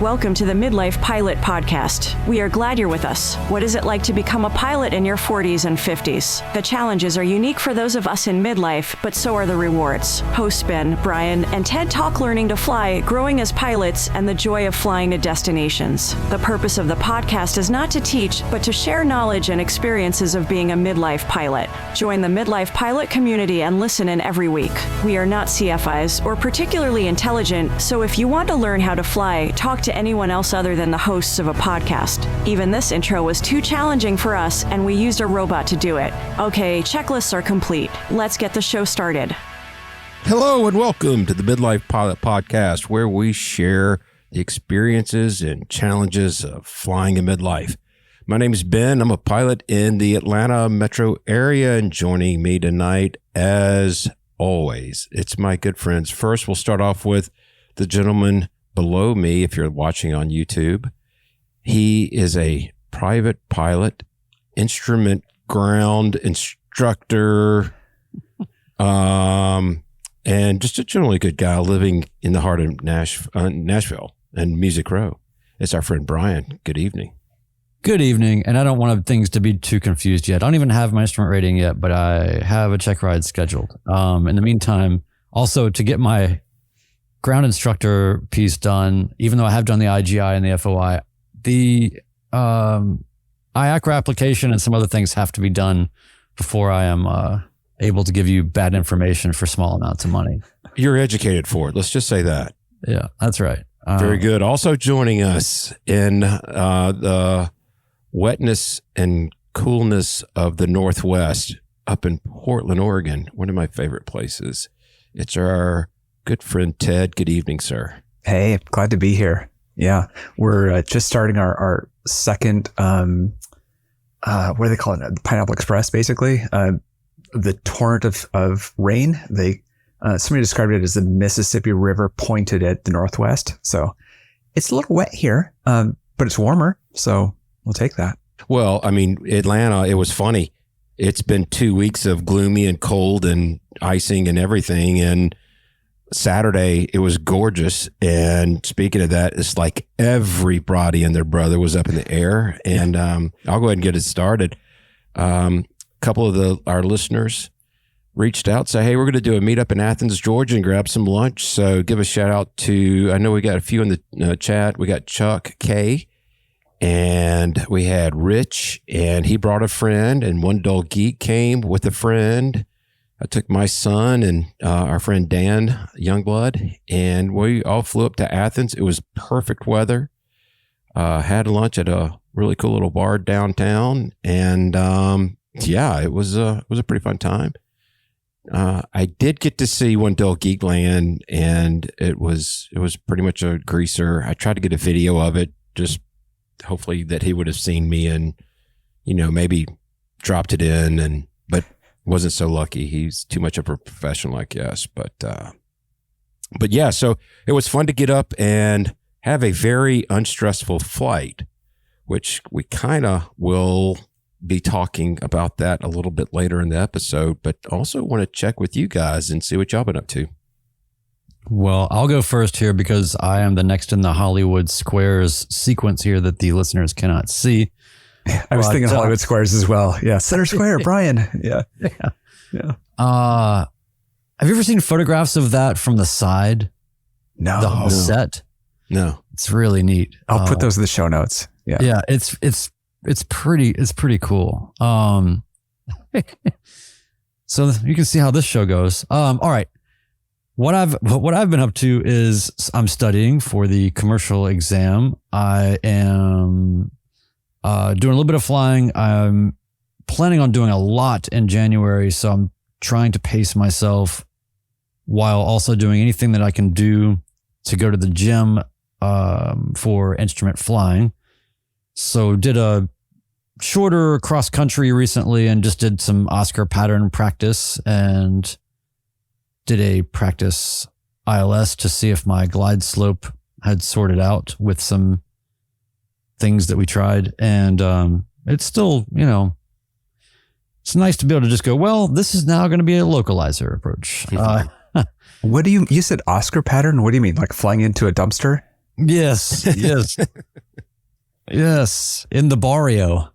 Welcome to the Midlife Pilot Podcast. We are glad you're with us. What is it like to become a pilot in your 40s and 50s? The challenges are unique for those of us in midlife, but so are the rewards. Hosts Ben, Brian, and Ted talk learning to fly, growing as pilots, and the joy of flying to destinations. The purpose of the podcast is not to teach, but to share knowledge and experiences of being a midlife pilot. Join the Midlife Pilot community and listen in every week. We are not CFIs or particularly intelligent, so if you want to learn how to fly, talk to anyone else other than the hosts of a podcast. Even this intro was too challenging for us, and we used a robot to do it. Okay, checklists are complete. Let's get the show started. Hello and welcome to the Midlife Pilot Podcast, where we share the experiences and challenges of flying in midlife. My name is Ben. I'm a pilot in the Atlanta metro area, and joining me tonight, as always, it's my good friends. First, we'll start off with the gentleman below me, if you're watching on YouTube. He is a private pilot, instrument ground instructor, and just a generally good guy living in the heart of Nashville and Music Row. It's our friend Brian. Good evening. Good evening. And I don't want things to be too confused yet. I don't even have my instrument rating yet, but I have a check ride scheduled. In the meantime, also to get my ground instructor piece done, even though I have done the IGI and the FOI, the IACRA application and some other things have to be done before I am able to give you bad information for small amounts of money. You're educated for it. Let's just say that. Yeah, that's right. Very good. Also joining us in the wetness and coolness of the Northwest up in Portland, Oregon, one of my favorite places. It's our good friend Ted. Good evening, sir. Hey, glad to be here. Yeah, we're just starting our second, what do they call it? The Pineapple Express, basically. The torrent of rain. Somebody described it as the Mississippi River pointed at the Northwest. So it's a little wet here, but it's warmer. So we'll take that. Well, I mean, Atlanta, it was funny. It's been 2 weeks of gloomy and cold and icing and everything. And Saturday, it was gorgeous. And speaking of that, it's like everybody and their brother was up in the air. And I'll go ahead and get it started. A couple of our listeners reached out, say, hey, we're going to do a meetup in Athens, Georgia, and grab some lunch. So give a shout out to, I know we got a few in the chat. We got Chuck K, and we had Rich, and he brought a friend, and One Dull Geek came with a friend. I took my son and our friend Dan Youngblood, and we all flew up to Athens. It was perfect weather. Had lunch at a really cool little bar downtown, and yeah, it was a pretty fun time. I did get to see One Dull Geek land, and it was pretty much a greaser. I tried to get a video of it, just hopefully that he would have seen me and, maybe dropped it in, but wasn't so lucky. He's too much of a professional, I guess. But yeah, so it was fun to get up and have a very unstressful flight, which we kind of will be talking about that a little bit later in the episode, but also want to check with you guys and see what y'all been up to. Well, I'll go first here because I am the next in the Hollywood Squares sequence here that the listeners cannot see. I was thinking Hollywood Squares as well. Yeah. Center Square, Brian. Yeah. Yeah. Have you ever seen photographs of that from the side? No. The whole set? No. It's really neat. I'll put those in the show notes. Yeah. Yeah. It's pretty cool. So you can see how this show goes. All right. What I've been up to is I'm studying for the commercial exam. I am doing a little bit of flying. I'm planning on doing a lot in January, so I'm trying to pace myself while also doing anything that I can do to go to the gym for instrument flying. So did a shorter cross country recently and just did some Oscar pattern practice and did a practice ILS to see if my glide slope had sorted out with some things that we tried. And it's still, it's nice to be able to just go, well, this is now going to be a localizer approach. What do you said Oscar pattern? What do you mean? Like flying into a dumpster? Yes. Yes. In the barrio.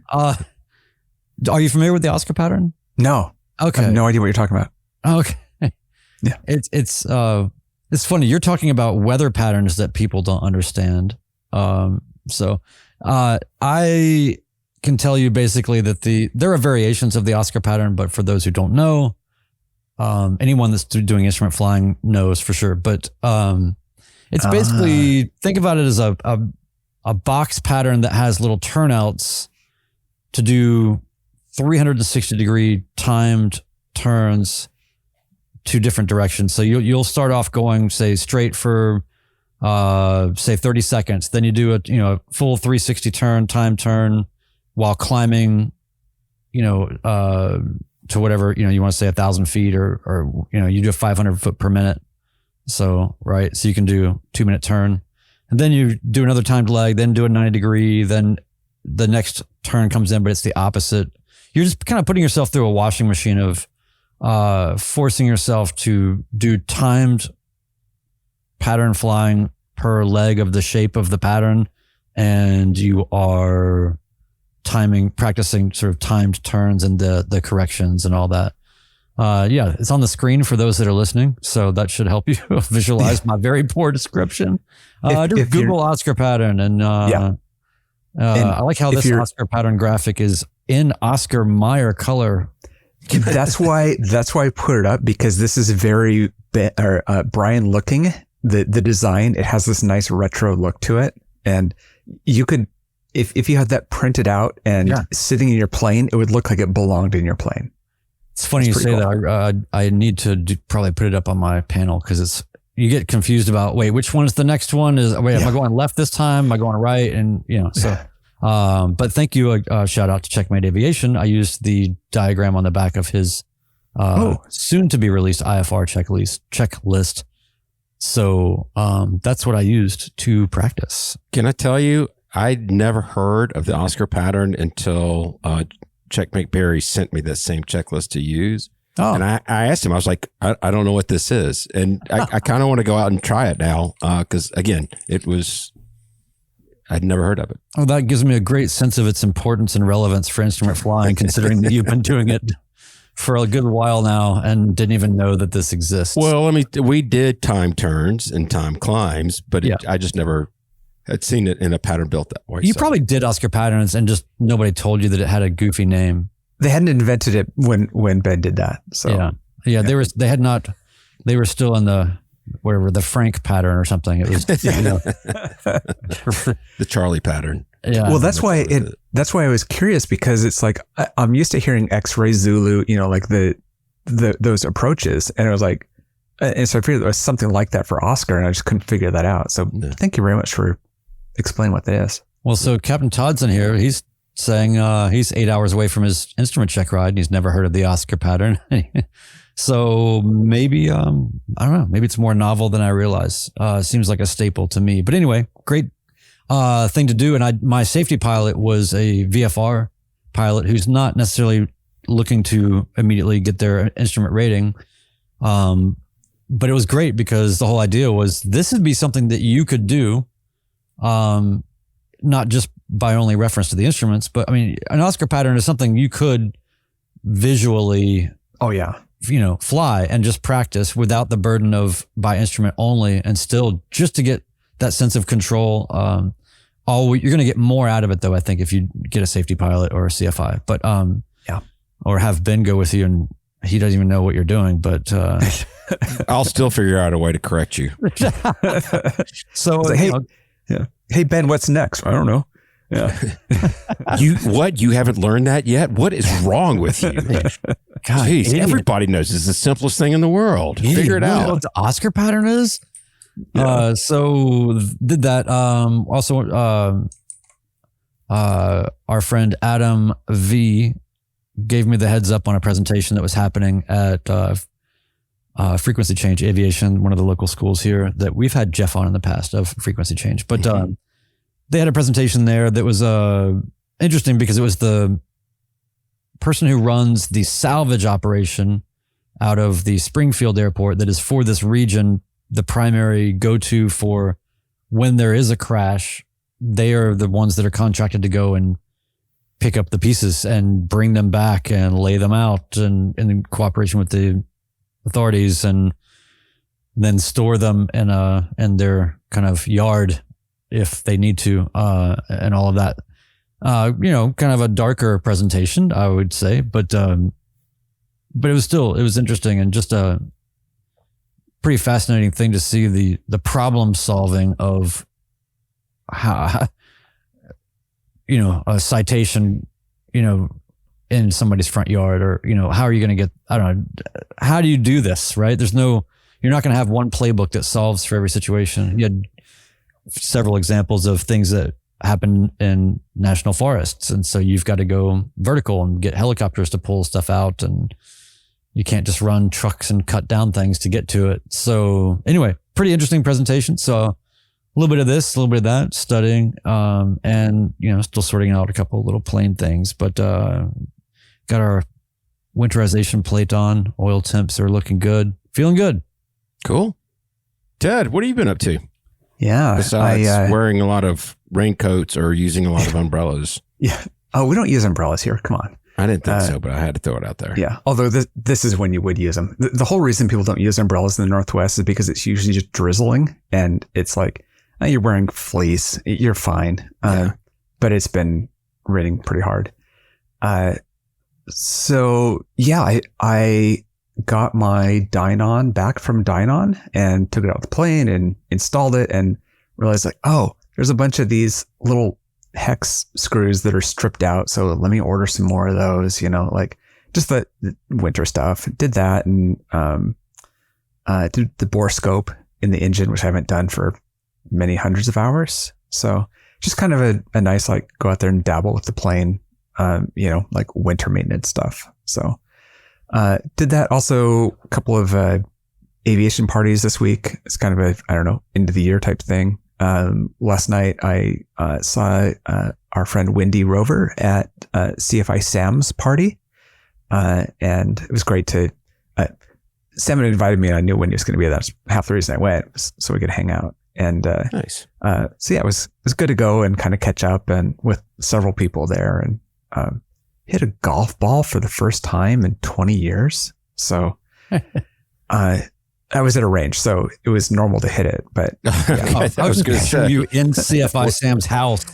Are you familiar with the Oscar pattern? No. Okay. I have no idea what you're talking about. Okay. Yeah. It's funny. You're talking about weather patterns that people don't understand. So I can tell you basically that there are variations of the Oscar pattern, but for those who don't know, anyone that's doing instrument flying knows for sure. But it's basically, think about it as a box pattern that has little turnouts to do 360 degree timed turns to different directions. So you'll start off going, say, straight for say 30 seconds. Then you do a full 360 time turn while climbing, to whatever, you want to say 1,000 feet or you do a 500 foot per minute. So, right. So you can do 2-minute turn, and then you do another timed leg, then do a 90 degree, then the next turn comes in, but it's the opposite. You're just kind of putting yourself through a washing machine of forcing yourself to do timed pattern flying per leg of the shape of the pattern. And you are practicing sort of timed turns and the corrections and all that. It's on the screen for those that are listening. So that should help you visualize my very poor description. Just Google Oscar pattern. And I like how this Oscar pattern graphic is in Oscar Mayer color. That's why I put it up, because this is very Brian looking. The design, it has this nice retro look to it, and you could, if you had that printed out and sitting in your plane, it would look like it belonged in your plane. It's funny you say cool. That. I need to probably put it up on my panel, because you get confused about, wait, which one is the next one? Am I going left this time? Am I going right? And so. But thank you. Shout out to Checkmate Aviation. I used the diagram on the back of his soon to be released IFR checklist. So that's what I used to practice. Can I tell you, I'd never heard of the Oscar pattern until Checkmate Barry sent me that same checklist to use. Oh. And I asked him, I was like, I don't know what this is. And I kind of want to go out and try it now, because again, I'd never heard of it. Oh, that gives me a great sense of its importance and relevance for instrument flying, considering that you've been doing it for a good while now and didn't even know that this exists. Well, we did time turns and time climbs, but I just never had seen it in a pattern built that way. You probably did Oscar patterns and just nobody told you that it had a goofy name. They hadn't invented it when Ben did that. So yeah. They were still in the Frank pattern or something. It was the Charlie pattern. Yeah. Well, that's why I was curious, because it's like I'm used to hearing X-ray Zulu, like those approaches, and I was like, and so I figured there was something like that for Oscar, and I just couldn't figure that out. So thank you very much for explaining what that is. Well, so Captain Todd's in here. He's saying he's 8 hours away from his instrument check ride, and he's never heard of the Oscar pattern. So maybe, I don't know, maybe it's more novel than I realize. Seems like a staple to me. But anyway, great thing to do. And my safety pilot was a VFR pilot who's not necessarily looking to immediately get their instrument rating. But it was great, because the whole idea was this would be something that you could do, not just by only reference to the instruments, but I mean, an Oscar pattern is something you could visually fly and just practice without the burden of by instrument only, and still just to get that sense of control. You're going to get more out of it though, I think, if you get a safety pilot or a CFI, but or have Ben go with you, and he doesn't even know what you're doing, but I'll still figure out a way to correct you. So hey Ben, what's next? I don't know. Yeah. You haven't learned that yet? What is wrong with you? God, geez, everybody knows it's the simplest thing in the world. Figure it out. You know what the Oscar pattern is? Yeah. So did that. Also, our friend Adam V gave me the heads up on a presentation that was happening at Frequency Change Aviation, one of the local schools here that we've had Jeff on in the past of Frequency Change. But they had a presentation there that was interesting, because it was the person who runs the salvage operation out of the Springfield airport that is for this region the primary go-to for when there is a crash. They are the ones that are contracted to go and pick up the pieces and bring them back and lay them out and in cooperation with the authorities, and then store them in their kind of yard if they need to, and all of that. Kind of a darker presentation, I would say, but it was interesting and just a pretty fascinating thing to see the problem solving of how, a citation, in somebody's front yard, or, how are you going to get, I don't know, how do you do this, right? You're not going to have one playbook that solves for every situation. You had several examples of things that happen in national forests. And so you've got to go vertical and get helicopters to pull stuff out, and you can't just run trucks and cut down things to get to it. So anyway, pretty interesting presentation. So a little bit of this, a little bit of that, studying, and, still sorting out a couple of little plane things, but, got our winterization plate on. Oil temps are looking good. Feeling good. Cool. Ted, what have you been up to? Yeah. Besides wearing a lot of raincoats or using a lot of umbrellas. Yeah. Oh, we don't use umbrellas here. Come on. I didn't think so, but I had to throw it out there. Yeah. Although this is when you would use them. The whole reason people don't use umbrellas in the Northwest is because it's usually just drizzling, and it's like, you're wearing fleece. You're fine. But it's been raining pretty hard. So yeah, I got my Dynon back from Dynon and took it out of the plane and installed it, and realized like, oh, there's a bunch of these little hex screws that are stripped out. So let me order some more of those, like just the winter stuff. Did that, and did the bore scope in the engine, which I haven't done for many hundreds of hours. So just kind of a nice, like, go out there and dabble with the plane, like winter maintenance stuff. So did that. Also a couple of aviation parties this week. It's kind of end of the year type thing. Last night I saw our friend Wendy Rover at CFI Sam's party, and it was great to Sam had invited me, and I knew Wendy was going to be there. That's half the reason I went, so we could hang out. And nice. So yeah, it was good to go and kind of catch up, and with several people there, and hit a golf ball for the first time in 20 years. So I was at a range, so it was normal to hit it. But yeah. I was going to show you in CFI Sam's house.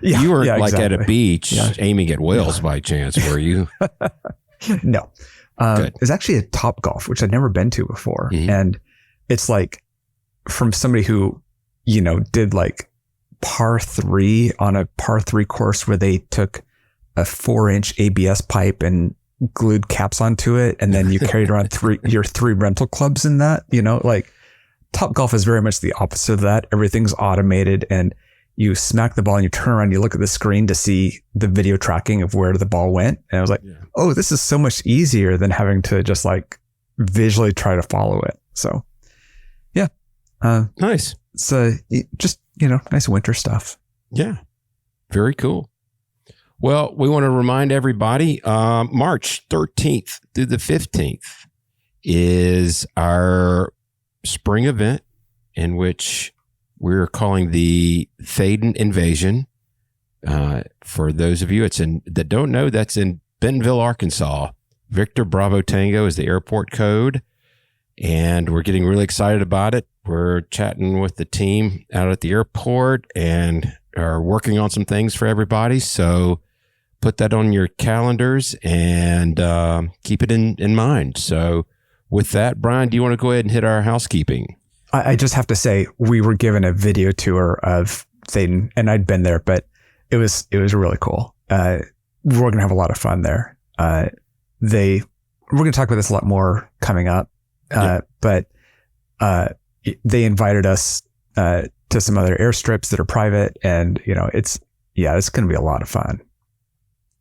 Yeah, you were exactly. At a beach aiming at whales by chance, were you? No. It's actually a Top Golf, which I'd never been to before. Mm-hmm. And it's like from somebody who, did like par 3 on a par 3 course where they took a 4-inch ABS pipe and glued caps onto it. And then you carried around your 3 rental clubs in that, like Top Golf is very much the opposite of that. Everything's automated, and you smack the ball and you turn around, you look at the screen to see the video tracking of where the ball went. And I was like, oh, this is so much easier than having to just like visually try to follow it. So yeah. Nice. So just, nice winter stuff. Yeah. Very cool. Well, we want to remind everybody, March 13th through the 15th is our spring event, in which we're calling the Thaden Invasion. For those of you that don't know, that's in Bentonville, Arkansas. Victor Bravo Tango is the airport code, and we're getting really excited about it. We're chatting with the team out at the airport and are working on some things for everybody. So put that on your calendars and keep it in mind. So with that, Brian, do you want to go ahead and hit our housekeeping? I just have to say, we were given a video tour of Thaden, and I'd been there, but it was really cool. We're going to have a lot of fun there. We're going to talk about this a lot more coming up. But they invited us to some other airstrips that are private, and it's going to be a lot of fun.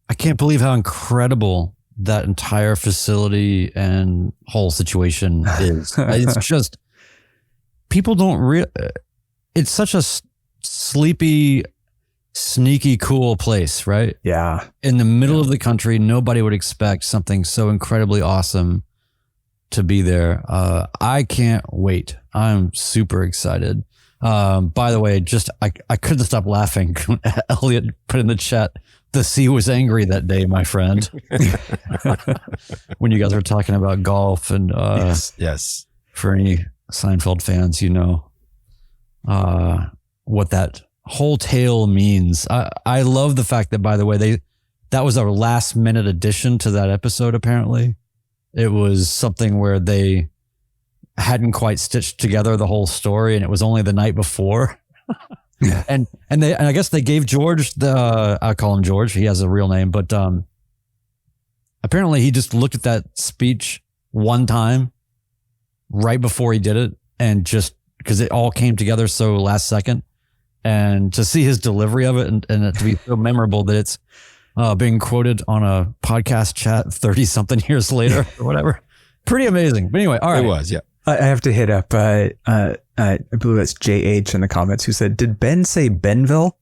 I can't believe how incredible that entire facility and whole situation is. It's just, people don't it's such a sleepy, sneaky, cool place, right? Yeah. In the middle of the country, nobody would expect something so incredibly awesome to be there. I can't wait. I'm super excited. By the way, I couldn't stop laughing. Elliot put in the chat, the sea was angry that day, my friend. When you guys were talking about golf and yes. For any Seinfeld fans, you know what that whole tale means. I love the fact that, by the way, that was our last minute addition to that episode. Apparently, it was something where they hadn't quite stitched together the whole story, and it was only the night before. and I guess they gave George I call him George. He has a real name, but apparently he just looked at that speech one time right before he did it, and just because it all came together so last second, and to see his delivery of it and it to be so memorable that it's being quoted on a podcast chat 30 something years later or whatever. Pretty amazing. But anyway, all right. It was, yeah. I have to hit up, I believe that's JH in the comments, who said, did Ben say Benville?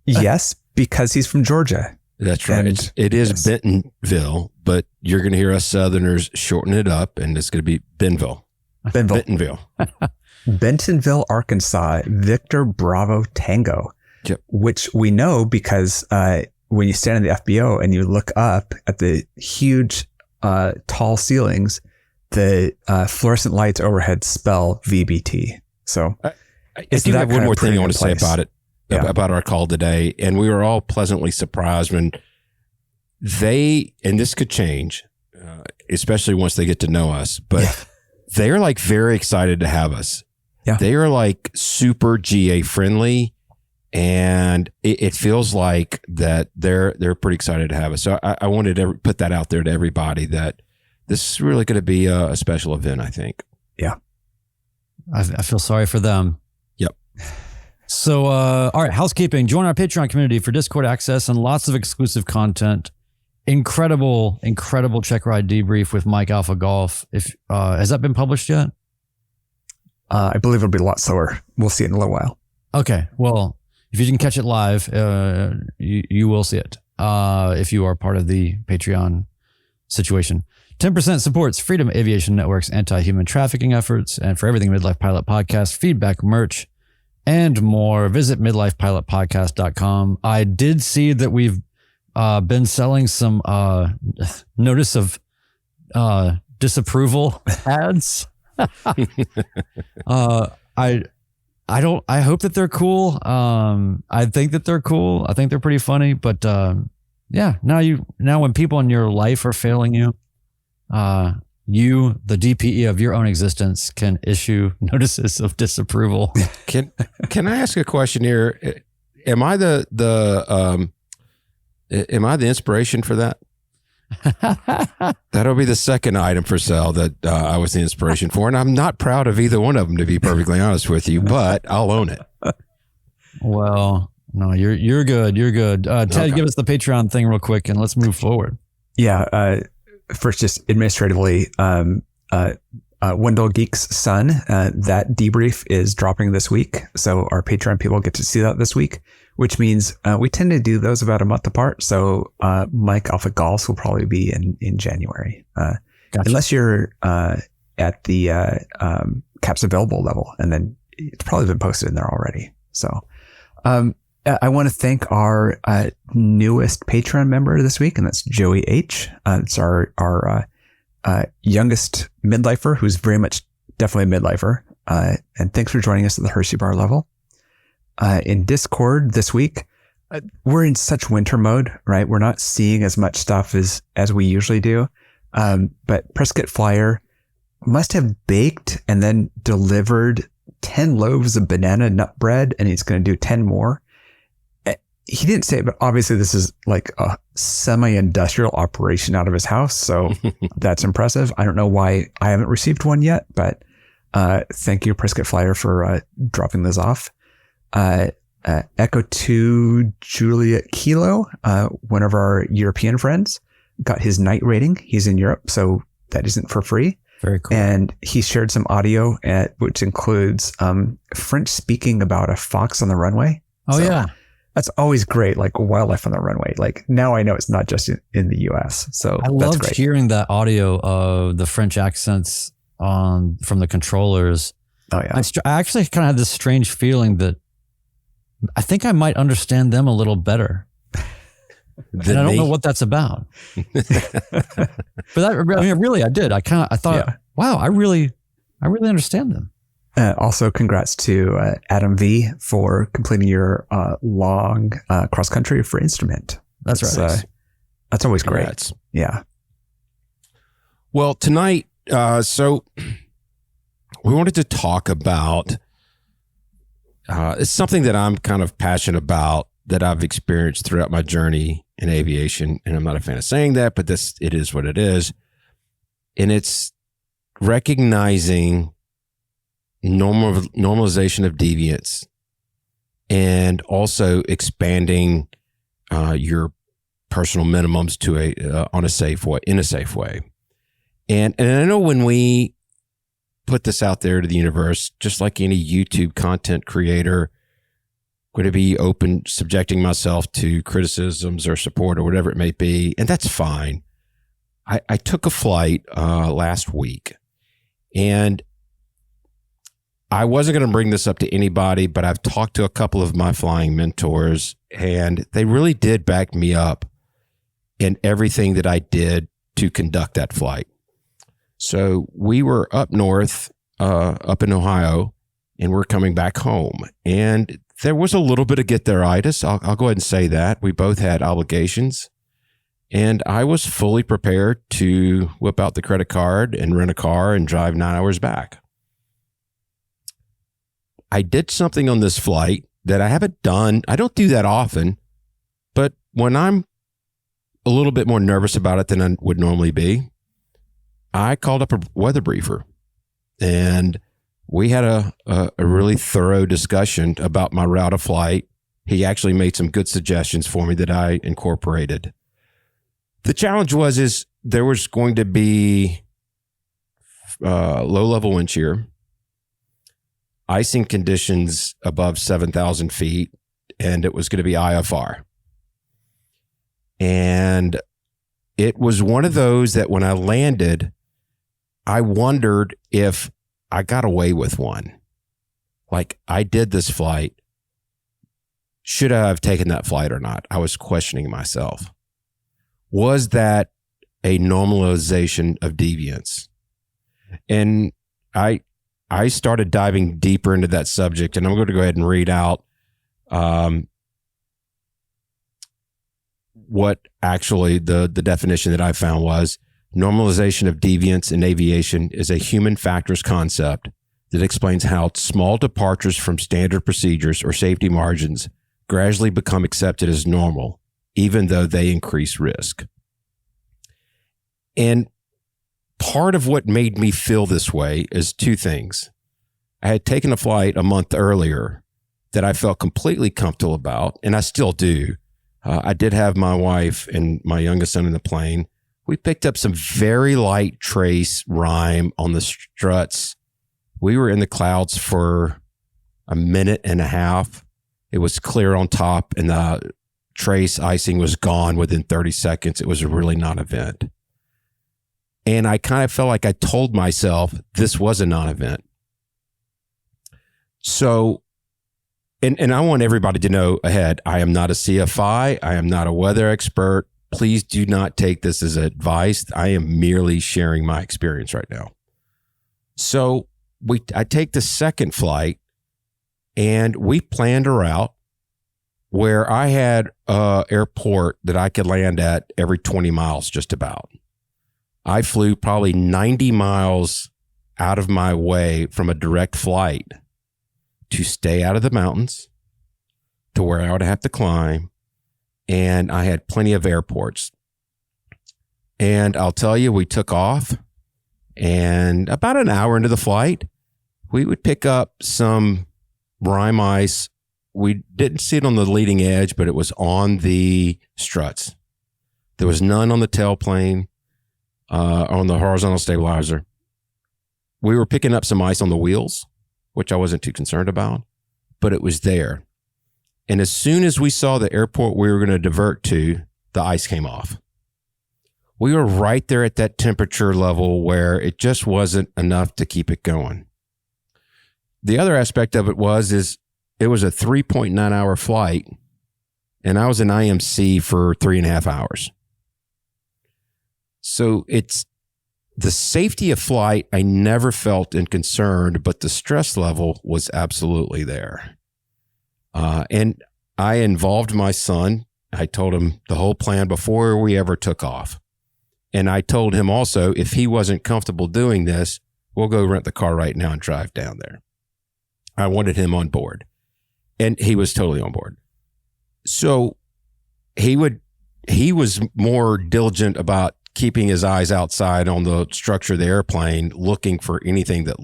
Yes, because he's from Georgia. That's right. It is yes. Bentonville, but you're going to hear us Southerners shorten it up, and it's going to be Benville. Bentonville. Bentonville, Arkansas, Victor Bravo Tango, yep. Which we know because when you stand in the FBO and you look up at the huge tall ceilings, the fluorescent lights overhead spell VBT. So I do have one more thing I want to say about it, about our call today. And we were all pleasantly surprised when and this could change, especially once they get to know us, but they're like very excited to have us. Yeah. They are like super GA friendly, and it feels like that they're pretty excited to have us. So I wanted to put that out there to everybody that this is really going to be a special event, I think. Yeah. I feel sorry for them. Yep. So, all right, housekeeping. Join our Patreon community for Discord access and lots of exclusive content. Incredible check ride debrief with Mike Alpha Golf. Has that been published yet? I believe it'll be a lot slower. We'll see it in a little while. Okay. Well, if you didn't catch it live, you will see it if you are part of the Patreon situation. 10% supports Freedom Aviation Network's anti-human trafficking efforts. And for everything Midlife Pilot Podcast, feedback, merch, and more, visit midlifepilotpodcast.com. I did see that we've been selling some notice of disapproval ads. I hope that they're cool. I think that they're cool. I think they're pretty funny, but now when people in your life are failing you, you, the DPE of your own existence, can issue notices of disapproval. Can I ask a question here? Am I the inspiration for that? That'll be the second item for sale that I was the inspiration for, and I'm not proud of either one of them, to be perfectly honest with you, but I'll own it. Well, no, you're good. You're good. Ted, Okay. Give us the Patreon thing real quick, and let's move forward. Yeah. First, just administratively, Wendell Geek's son, that debrief is dropping this week. So our Patreon people get to see that this week, which means we tend to do those about a month apart. So Mike Alpha Golf will probably be in January, Gotcha. unless you're at the caps available level, and then it's probably been posted in there already. So I want to thank our newest Patreon member this week, and that's Joey H. It's our youngest midlifer, who's very much definitely a midlifer. And thanks for joining us at the Hershey Bar level. In Discord this week, we're in such winter mode, right? We're not seeing as much stuff as we usually do. But Prescott Flyer must have baked and then delivered 10 loaves of banana nut bread, and he's going to do 10 more. He didn't say it, but obviously this is like a semi-industrial operation out of his house. So that's impressive. I don't know why I haven't received one yet, but thank you, Prescott Flyer, for dropping those off. Echo 2 Juliet Kilo, one of our European friends, got his night rating. He's in Europe, so that isn't for free. Very cool. And he shared some audio which includes French speaking about a fox on the runway. Oh, so, yeah. That's always great. Like wildlife on the runway. Like now I know it's not just in the US. So I that's loved great. hearing that audio of the French accents from the controllers. Oh yeah. I actually kind of had this strange feeling that I think I might understand them a little better. And I don't know what that's about. But really, I did. I thought, wow, I really understand them. Also, congrats to Adam V for completing your long cross country for instrument. That's right. That's always great. Congrats. Yeah. Well, tonight, so we wanted to talk about it's something that I'm kind of passionate about that I've experienced throughout my journey in aviation. And I'm not a fan of saying that, but it is what it is. And it's recognizing normalization of deviance and also expanding your personal minimums to in a safe way. And I know when we put this out there to the universe, just like any YouTube content creator, going to be open, subjecting myself to criticisms or support or whatever it may be. And that's fine. I took a flight last week, and I wasn't going to bring this up to anybody, but I've talked to a couple of my flying mentors, and they really did back me up in everything that I did to conduct that flight. So we were up north, up in Ohio, and we're coming back home. And there was a little bit of get there-itis. I'll go ahead and say that. We both had obligations. And I was fully prepared to whip out the credit card and rent a car and drive 9 hours back. I did something on this flight that I haven't done. I don't do that often. But when I'm a little bit more nervous about it than I would normally be, I called up a weather briefer, and we had a really thorough discussion about my route of flight. He actually made some good suggestions for me that I incorporated. The challenge is there was going to be low level wind shear, icing conditions above 7,000 feet, and it was going to be IFR. And it was one of those that when I landed, I wondered if I got away with one. Like, I did this flight. Should I have taken that flight or not? I was questioning myself. Was that a normalization of deviance? And I started diving deeper into that subject, and I'm going to go ahead and read out what actually the definition that I found was. Normalization of deviance in aviation is a human factors concept that explains how small departures from standard procedures or safety margins gradually become accepted as normal, even though they increase risk. And part of what made me feel this way is two things. I had taken a flight a month earlier that I felt completely comfortable about, and I still do. I did have my wife and my youngest son in the plane. We picked up some very light trace rime on the struts. We were in the clouds for a minute and a half. It was clear on top, and the trace icing was gone within 30 seconds. It was a really non-event. And I kind of felt like I told myself this was a non-event. So, and I want everybody to know ahead, I am not a CFI. I am not a weather expert. Please do not take this as advice. I am merely sharing my experience right now. So I take the second flight, and we planned a route where I had an airport that I could land at every 20 miles just about. I flew probably 90 miles out of my way from a direct flight to stay out of the mountains to where I would have to climb. And I had plenty of airports. And I'll tell you, we took off, and about an hour into the flight, we would pick up some rime ice. We didn't see it on the leading edge, but it was on the struts. There was none on the tailplane, on the horizontal stabilizer. We were picking up some ice on the wheels, which I wasn't too concerned about, but it was there. And as soon as we saw the airport we were going to divert to, the ice came off. We were right there at that temperature level where it just wasn't enough to keep it going. The other aspect of it is it was a 3.9 hour flight, and I was in IMC for 3.5 hours. So it's the safety of flight I never felt concerned, but the stress level was absolutely there. And I involved my son. I told him the whole plan before we ever took off. And I told him also, if he wasn't comfortable doing this, we'll go rent the car right now and drive down there. I wanted him on board, and he was totally on board. So he was more diligent about keeping his eyes outside on the structure of the airplane, looking for anything that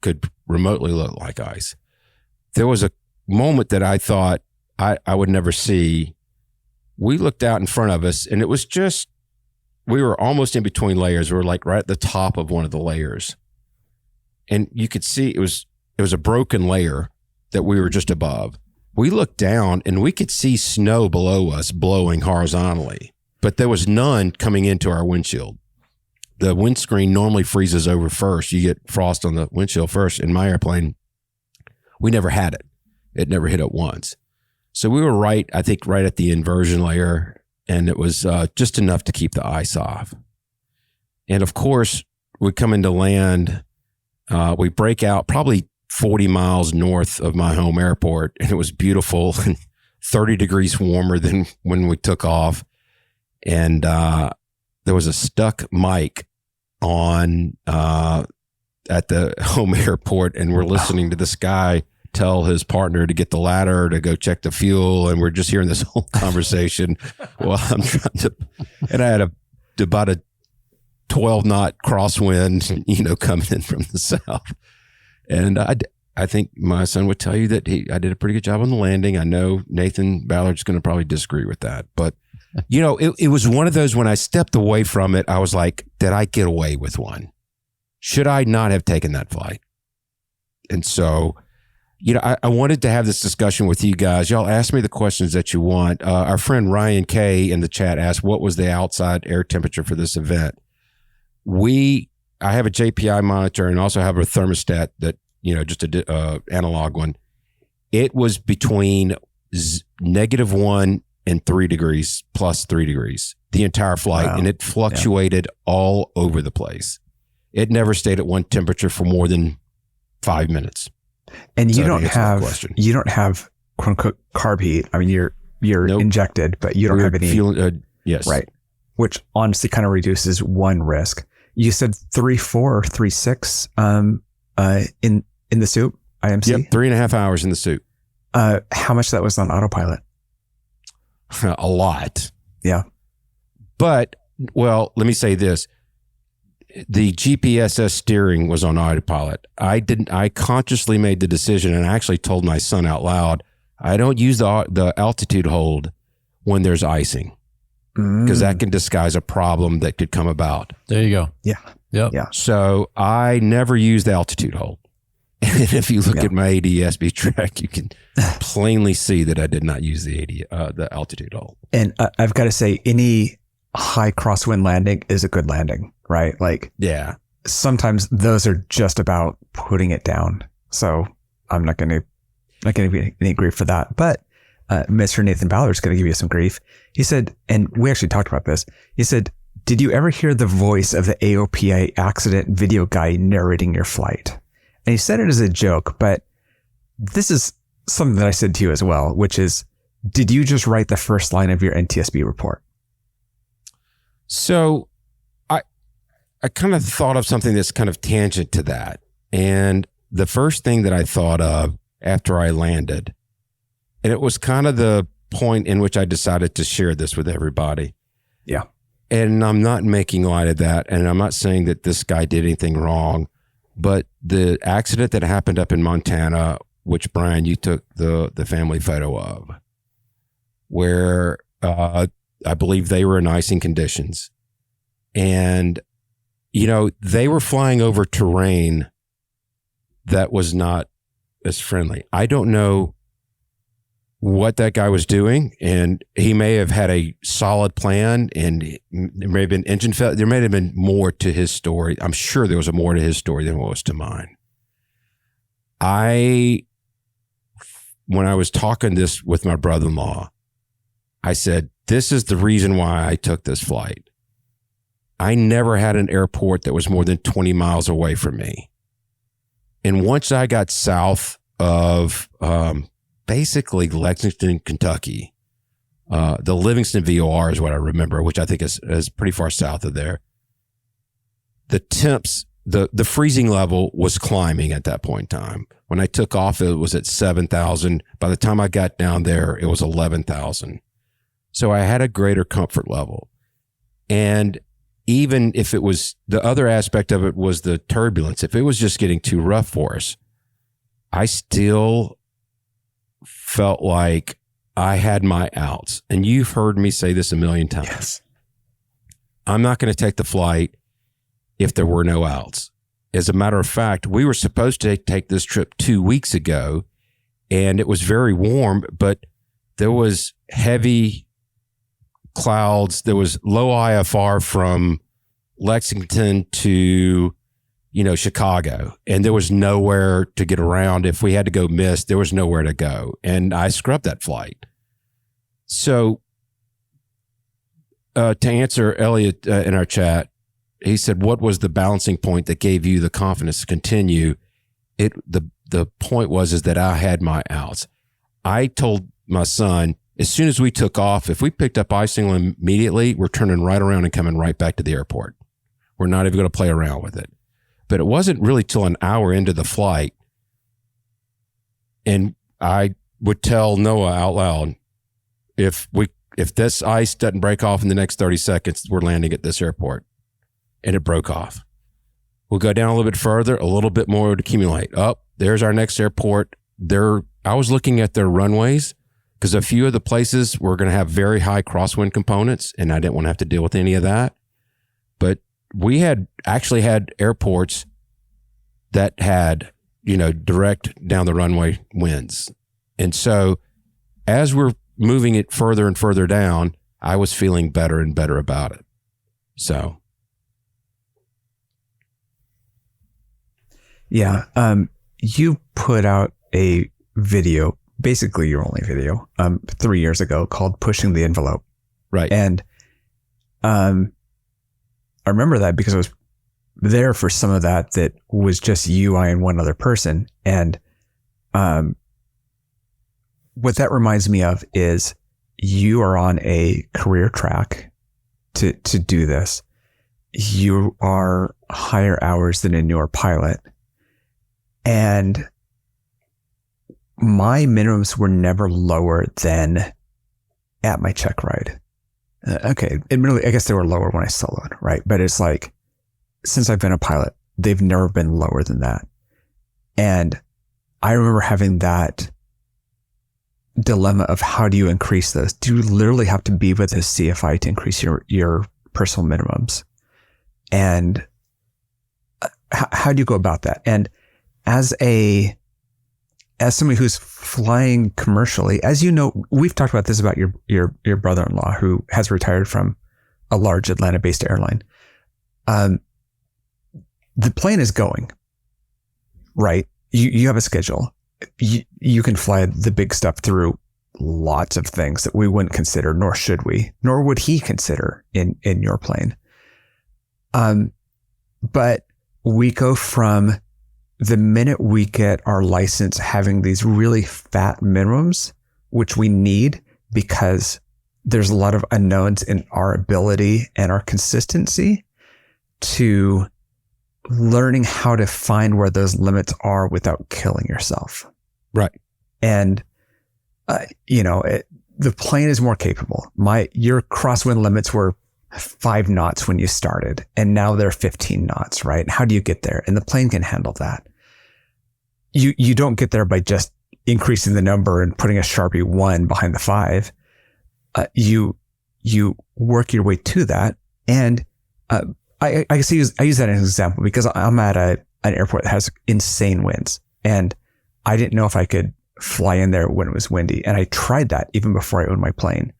could remotely look like ice. There was a moment that I thought I would never see. We looked out in front of us, and it was just, we were almost in between layers. We were like right at the top of one of the layers. And you could see it was a broken layer that we were just above. We looked down and we could see snow below us blowing horizontally, but there was none coming into our windshield. The windscreen normally freezes over first. You get frost on the windshield first. In my airplane, we never had it. It never hit it once. So we were right at the inversion layer, and it was just enough to keep the ice off. And of course, we come into land. We break out probably 40 miles north of my home airport, and it was beautiful and 30 degrees warmer than when we took off. And there was a stuck mic on at the home airport, and we're listening to this guy tell his partner to get the ladder to go check the fuel, and we're just hearing this whole conversation while I'm trying to, and I had about a 12-knot crosswind, coming in from the south. And I think my son would tell you that I did a pretty good job on the landing. I know Nathan Ballard's going to probably disagree with that, but it was one of those, when I stepped away from it, I was like, did I get away with one? Should I not have taken that flight? And so, I wanted to have this discussion with you guys. Y'all ask me the questions that you want. Our friend Ryan K in the chat asked, what was the outside air temperature for this event? I have a JPI monitor and also have a thermostat that, just a analog one. It was between -1 and 3 degrees, plus 3 degrees, the entire flight. Wow. And it fluctuated all over the place. It never stayed at one temperature for more than 5 minutes. And you don't have quote unquote carb heat. I mean, you're nope. Injected, but you don't have any. Yes. Right. Which honestly kind of reduces one risk. You said 3.4 or 3.6 in the soup, IMC? Yep, 3.5 hours in the soup. How much that was on autopilot? A lot. Yeah. But, well, let me say this. The GPSS steering was on autopilot. I consciously made the decision, and I actually told my son out loud, I don't use the altitude hold when there's icing, because that can disguise a problem that could come about. There you go. Yeah. Yep. Yeah. So I never use the altitude hold. And if you look at my NTSB track, you can plainly see that I did not use the altitude hold. And I've got to say, any high crosswind landing is a good landing, right? Like, yeah, sometimes those are just about putting it down. So I'm not going to get any grief for that. But Mr. Nathan Ballard's going to give you some grief. He said, and we actually talked about this. He said, did you ever hear the voice of the AOPA accident video guy narrating your flight? And he said it as a joke, but this is something that I said to you as well, which is, did you just write the first line of your NTSB report? So I kind of thought of something that's kind of tangent to that. And the first thing that I thought of after I landed, and it was kind of the point in which I decided to share this with everybody. Yeah. And I'm not making light of that. And I'm not saying that this guy did anything wrong, but the accident that happened up in Montana, which Brian, you took the family photo of, where I believe they were in icing conditions. And, they were flying over terrain that was not as friendly. I don't know what that guy was doing, and he may have had a solid plan, and there may have been engine failure. There may have been more to his story. I'm sure there was more to his story than what was to mine. When I was talking this with my brother-in-law, I said, this is the reason why I took this flight. I never had an airport that was more than 20 miles away from me. And once I got south of basically Lexington, Kentucky, the Livingston VOR is what I remember, which I think is pretty far south of there. The temps, the freezing level was climbing at that point in time. When I took off, it was at 7,000. By the time I got down there, it was 11,000. So I had a greater comfort level. And even if it was, the other aspect of it was the turbulence. If it was just getting too rough for us, I still felt like I had my outs. And you've heard me say this a million times. Yes. I'm not going to take the flight if there were no outs. As a matter of fact, we were supposed to take this trip 2 weeks ago, and it was very warm, but there was heavy clouds. There was low IFR from Lexington to, Chicago, and there was nowhere to get around. If we had to go mist, there was nowhere to go. And I scrubbed that flight. So to answer Elliot in our chat, he said, what was the balancing point that gave you the confidence to continue? The point is that I had my outs. I told my son, as soon as we took off, if we picked up icing immediately, we're turning right around and coming right back to the airport. We're not even going to play around with it. But it wasn't really till an hour into the flight, and I would tell Noah out loud, if this ice doesn't break off in the next 30 seconds, we're landing at this airport. And it broke off. We'll go down a little bit further, a little bit more would accumulate. There's our next airport. I was looking at their runways because a few of the places were going to have very high crosswind components, and I didn't want to have to deal with any of that. But we had airports that had, direct down the runway winds. And so as we're moving it further and further down, I was feeling better and better about it. So. Yeah. You put out a video, basically your only video, 3 years ago called Pushing the Envelope. Right. And, I remember that because I was there for some of that was just you, I, and one other person. And, what that reminds me of is you are on a career track to do this. You are higher hours than a newer pilot. And my minimums were never lower than at my check ride. Okay. Admittedly, I guess they were lower when I soloed, right? But it's like, since I've been a pilot, they've never been lower than that. And I remember having that dilemma of how do you increase those? Do you literally have to be with a CFI to increase your personal minimums? And how do you go about that? And as somebody who's flying commercially, as you know, we've talked about this about your brother-in-law who has retired from a large Atlanta-based airline. The plane is going, right? You have a schedule. You can fly the big stuff through lots of things that we wouldn't consider, nor should we, nor would he consider in your plane. But we go from the minute we get our license having these really fat minimums, which we need because there's a lot of unknowns in our ability and our consistency, to learning how to find where those limits are without killing yourself. Right. And, the plane is more capable. Your crosswind limits were 5 knots when you started, and now they're 15 knots, right? How do you get there? And the plane can handle that. You don't get there by just increasing the number and putting a Sharpie 1 behind the 5. You work your way to that. And, I use that as an example because I'm at an airport that has insane winds, and I didn't know if I could fly in there when it was windy. And I tried that even before I owned my plane.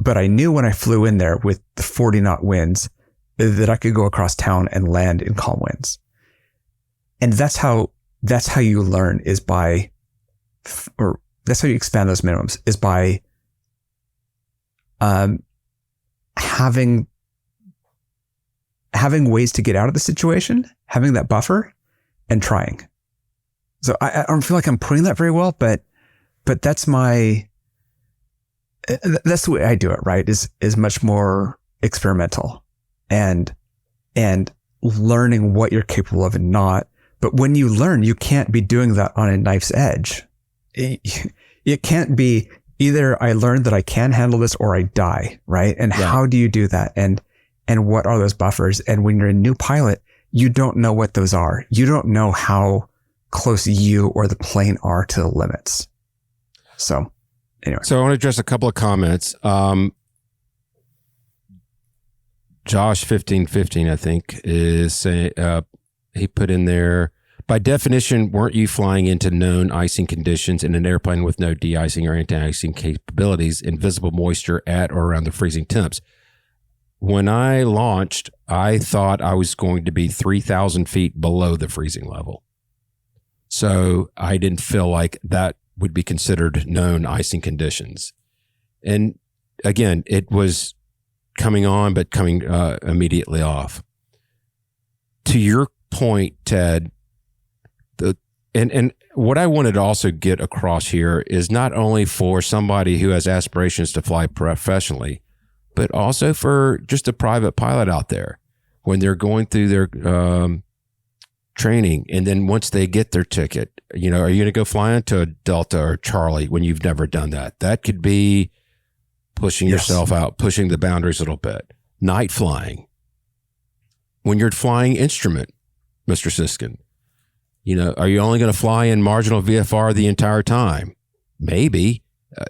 But I knew when I flew in there with the 40 knot winds that I could go across town and land in calm winds. And that's how you learn, is by, or that's how you expand those minimums, is by having ways to get out of the situation, having that buffer, and trying. So I don't feel like I'm putting that very well, but that's the way I do it, right? Is much more experimental and learning what you're capable of and not. But when you learn, you can't be doing that on a knife's edge. It can't be either I learned that I can handle this or I die, right? And how do you do that? And what are those buffers? And when you're a new pilot, you don't know what those are. You don't know how close you or the plane are to the limits. So anyway. So I want to address a couple of comments. Josh 1515, I think, is saying, he put in there, by definition, weren't you flying into known icing conditions in an airplane with no de-icing or anti-icing capabilities, invisible moisture at or around the freezing temps? When I launched, I thought I was going to be 3,000 feet below the freezing level. So I didn't feel like that would be considered known icing conditions. And again, it was coming on, but coming immediately off. To your point, Ted, and what I wanted to also get across here is not only for somebody who has aspirations to fly professionally, but also for just a private pilot out there when they're going through their training. And then once they get their ticket, are you going to go fly into a Delta or Charlie when you've never done that? That could be pushing yourself out, pushing the boundaries a little bit. Night flying. When you're flying instrument, Mr. Siskin, are you only going to fly in marginal VFR the entire time? Maybe.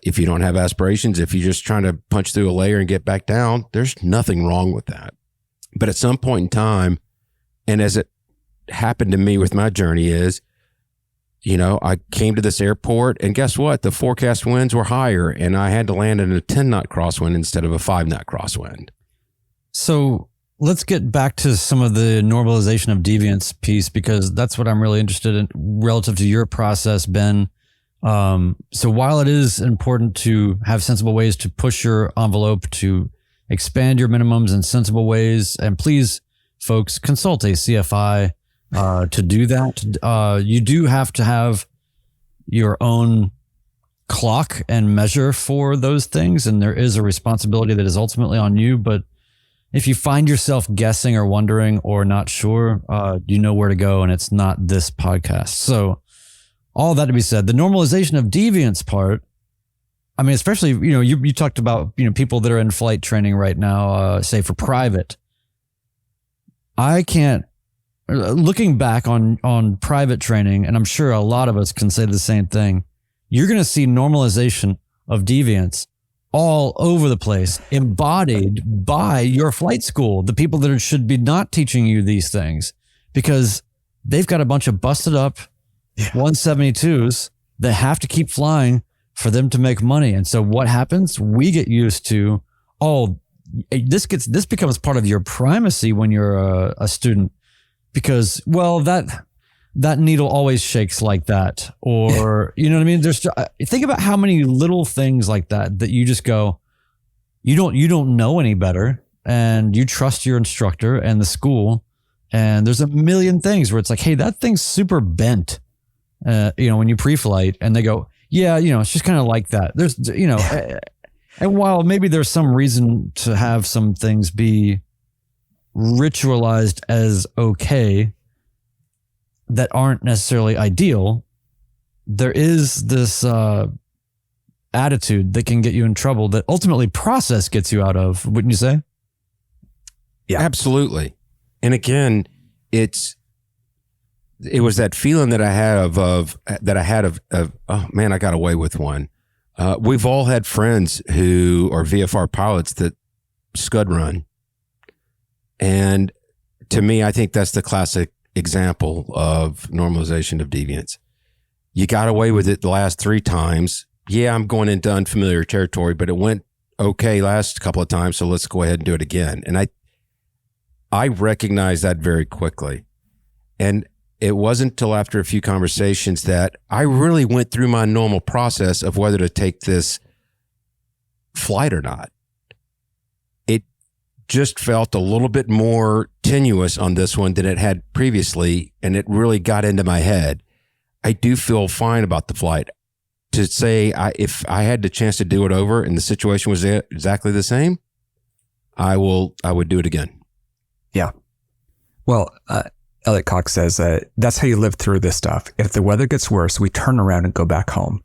If you don't have aspirations, if you're just trying to punch through a layer and get back down, there's nothing wrong with that. But at some point in time, and as it happened to me with my journey is, I came to this airport and guess what? The forecast winds were higher and I had to land in a 10 knot crosswind instead of a 5 knot crosswind. So let's get back to some of the normalization of deviance piece, because that's what I'm really interested in relative to your process, Ben. So while it is important to have sensible ways to push your envelope, to expand your minimums in sensible ways, and please, folks, consult a CFI to do that. You do have to have your own clock and measure for those things, and there is a responsibility that is ultimately on you. But if you find yourself guessing or wondering or not sure, you know where to go, and it's not this podcast. So all that to be said, the normalization of deviance part, I mean, especially, you talked about, people that are in flight training right now, say for private. I can't, looking back on private training, and I'm sure a lot of us can say the same thing, you're going to see normalization of deviance all over the place, embodied by your flight school, the people that should be not teaching you these things, because they've got a bunch of busted up 172s that have to keep flying for them to make money. And so what happens? We get used to, this becomes part of your primacy when you're a student, because, well, that needle always shakes like that. Or, you know what I mean? Think about how many little things like that you just go, you don't know any better, and you trust your instructor and the school. And there's a million things where it's like, hey, that thing's super bent. When you pre-flight, and they go, it's just kind of like that. There's, and while maybe there's some reason to have some things be ritualized as okay that aren't necessarily ideal, there is this attitude that can get you in trouble that ultimately process gets you out of, wouldn't you say? Yeah, absolutely. And again, it was that feeling that I had of oh man, I got away with one. We've all had friends who are VFR pilots that scud run. And to me, I think that's the classic example of normalization of deviance. You got away with it the last 3 times. Yeah, I'm going into unfamiliar territory, but it went okay last couple of times, so let's go ahead and do it again. And I recognized that very quickly. And it wasn't until after a few conversations that I really went through my normal process of whether to take this flight or not. It just felt a little bit more tenuous on this one than it had previously, and it really got into my head. I do feel fine about the flight. To say if I had the chance to do it over and the situation was exactly the same, I would do it again. Yeah. Well, Elliot Cox says, that's how you live through this stuff. If the weather gets worse, we turn around and go back home.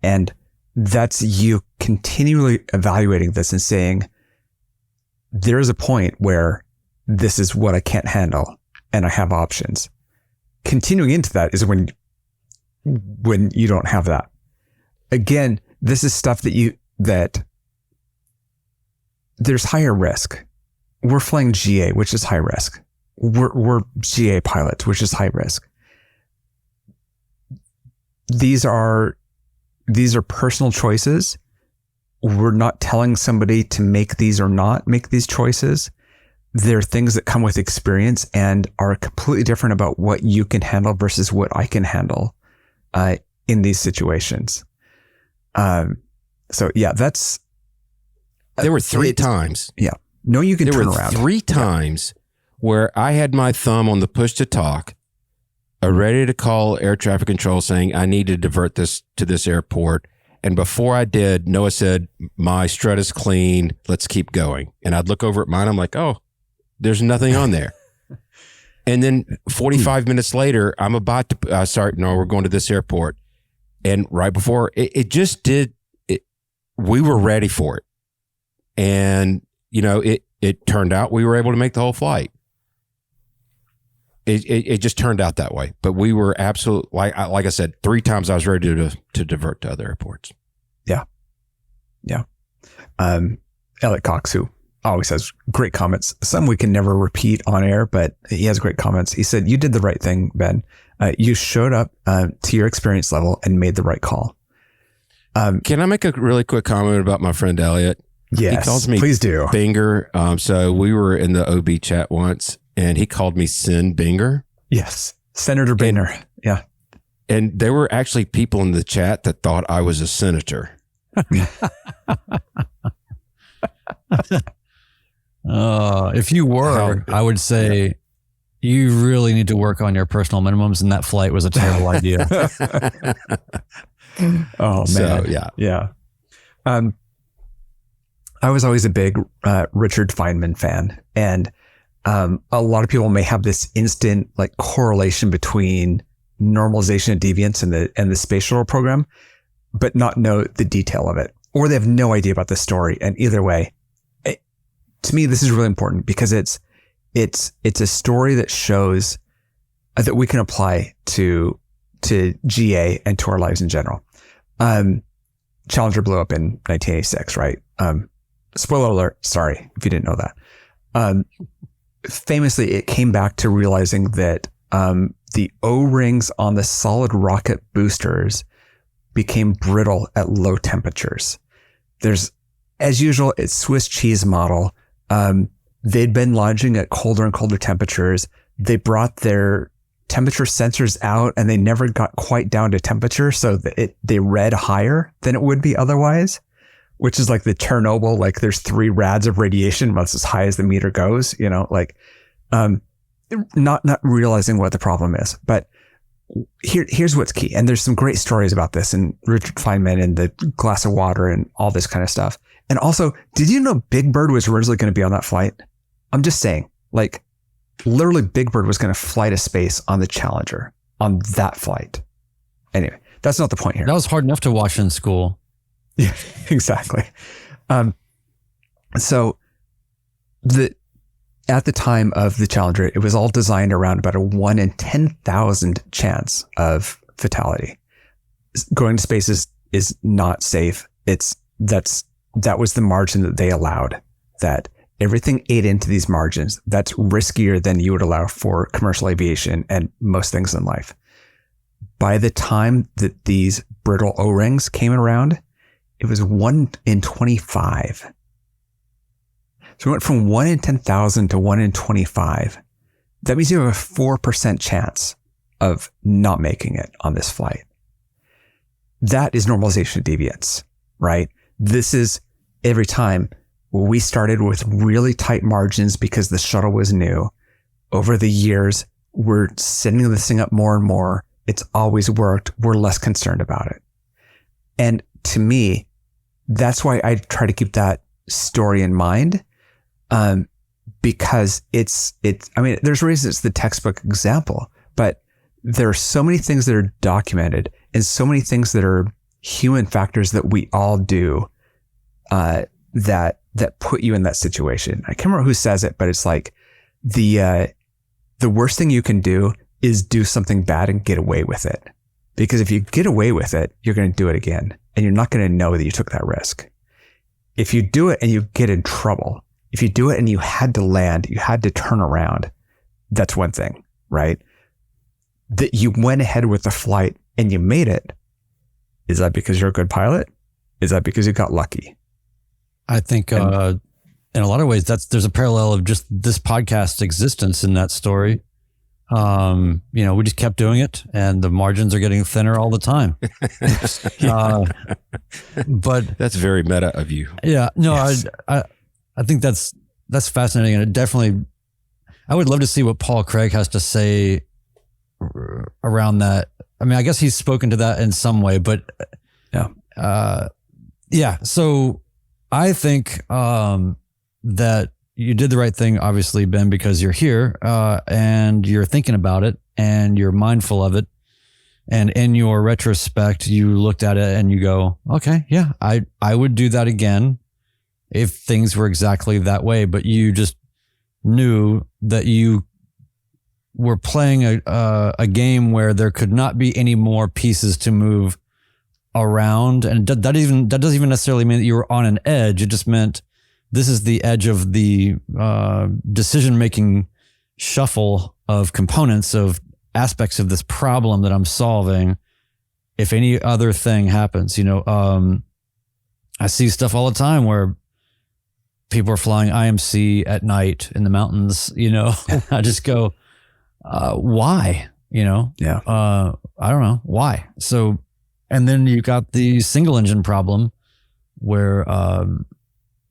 And that's you continually evaluating this and saying, there is a point where this is what I can't handle and I have options. Continuing into that is when you don't have that. Again, this is stuff that there's higher risk. We're flying GA, which is high risk. We're GA pilots, which is high risk. These are personal choices. We're not telling somebody to make these or not make these choices. They're things that come with experience and are completely different about what you can handle versus what I can handle in these situations. So yeah, that's. There were 3 times. Yeah. No, you can turn around. There were 3 times where I had my thumb on the push to talk, ready to call air traffic control saying I need to divert this to this airport. And before I did, Noah said, my strut is clean. Let's keep going. And I'd look over at mine. I'm like, oh, there's nothing on there. And then 45 minutes later, I'm about to start. No, we're going to this airport. And right before it just did, we were ready for it. And, it turned out we were able to make the whole flight. It just turned out that way. But we were absolutely, like I said, 3 times I was ready to divert to other airports. Yeah. Yeah. Elliot Cox, who always has great comments. Some we can never repeat on air, but he has great comments. He said, you did the right thing, Ben. You showed up to your experience level and made the right call. Can I make a really quick comment about my friend Elliot? Yes, he calls me please do. Binger. So we were in the OB chat once, and he called me Sin Binger. Yes, Senator Binger. Yeah. And there were actually people in the chat that thought I was a senator. If you were, I would say you really need to work on your personal minimums, and that flight was a terrible idea. Oh man. So, yeah. Yeah. I was always a big Richard Feynman fan, and a lot of people may have this instant correlation between normalization and deviance and the space shuttle program, but not know the detail of it, or they have no idea about the story. And either way, to me, this is really important because it's a story that shows that we can apply to GA and to our lives in general. Challenger blew up in 1986, right? Spoiler alert. Sorry if you didn't know that. Famously, it came back to realizing that the O-rings on the solid rocket boosters became brittle at low temperatures. There's, as usual, it's Swiss cheese model. They'd been launching at colder and colder temperatures. They brought their temperature sensors out and they never got quite down to temperature. So they read higher than it would be otherwise, which is like the Chernobyl, there's 3 rads of radiation. That's as high as the meter goes, not realizing what the problem is. But here's what's key. And there's some great stories about this and Richard Feynman and the glass of water and all this kind of stuff. And also, did you know Big Bird was originally going to be on that flight? I'm just saying, literally Big Bird was going to fly to space on the Challenger on that flight. Anyway, that's not the point here. That was hard enough to watch in school. Yeah, exactly. So at the time of the Challenger, it was all designed around about a 1 in 10,000 chance of fatality. Going to space is not safe. That was the margin that they allowed, that everything ate into these margins. That's riskier than you would allow for commercial aviation and most things in life. By the time that these brittle O-rings came around, it was 1 in 25. So we went from 1 in 10,000 to 1 in 25. That means you have a 4% chance of not making it on this flight. That is normalization of deviance, right? This is every time we started with really tight margins because the shuttle was new. Over the years, we're setting this thing up more and more. It's always worked. We're less concerned about it. And to me, that's why I try to keep that story in mind. Because I mean, there's reasons it's the textbook example, but there are so many things that are documented and so many things that are human factors that we all do, that put you in that situation. I can't remember who says it, but it's like the worst thing you can do is do something bad and get away with it. Because if you get away with it, you're going to do it again and you're not going to know that you took that risk. If you do it and you get in trouble, if you do it and you had to land, you had to turn around, that's one thing, right? That you went ahead with the flight and you made it. Is that because you're a good pilot? Is that because you got lucky? I think in a lot of ways, there's a parallel of just this podcast's existence in that story. We just kept doing it and the margins are getting thinner all the time. But that's very meta of you. Yeah, no, yes. I think that's fascinating. And it definitely, I would love to see what Paul Craig has to say around that. I mean, I guess he's spoken to that in some way, but yeah. So I think, that you did the right thing, obviously, Ben, because you're here, and you're thinking about it and you're mindful of it. And in your retrospect, you looked at it and you go, okay, yeah, I would do that again if things were exactly that way. But you just knew that you were playing a game where there could not be any more pieces to move around. And that doesn't even necessarily mean that you were on an edge. It just meant this is the edge of the decision-making shuffle of components, of aspects of this problem that I'm solving. If any other thing happens, I see stuff all the time where people are flying IMC at night in the mountains, I just go, why? Yeah. I don't know why. So, and then you got the single engine problem where,